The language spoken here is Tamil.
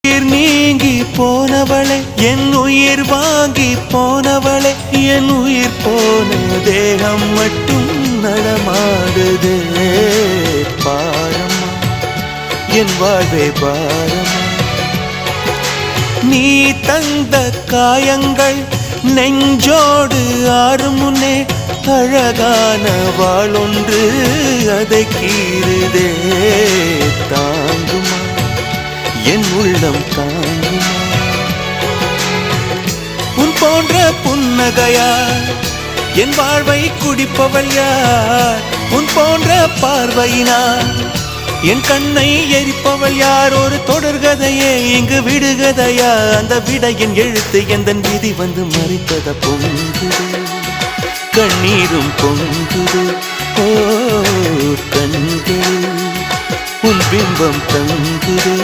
உயிர் நீங்கி போனவளே என் உயிர் வாங்கி போனவளே என் உயிர் போன தேகம் மட்டும் நடமாடுதே பாரம்மா என் வாழ்வே பாரம்மா நீ தந்த காயங்கள் நெஞ்சோடு ஆறும் முன்னே அழகான வாளொன்று அதை கீறுதே தாங்குமா என் உள்ளம் தாங்குமா உன் போன்ற புன்னகையார் என் வாழ்வை குடிப்பவள் யார் உன் போன்ற பார்வையினார் என் கண்ணை எரிப்பவள் யார் ஒரு தொடர்கதையே இங்கு விடுகதையா அந்த விடையின் எழுத்து எந்தன் விதி வந்து மறித்தத பொங்குது கண்ணீரும் பொங்குது ஓ கண்கள் உன் பிம்பம் தங்குதே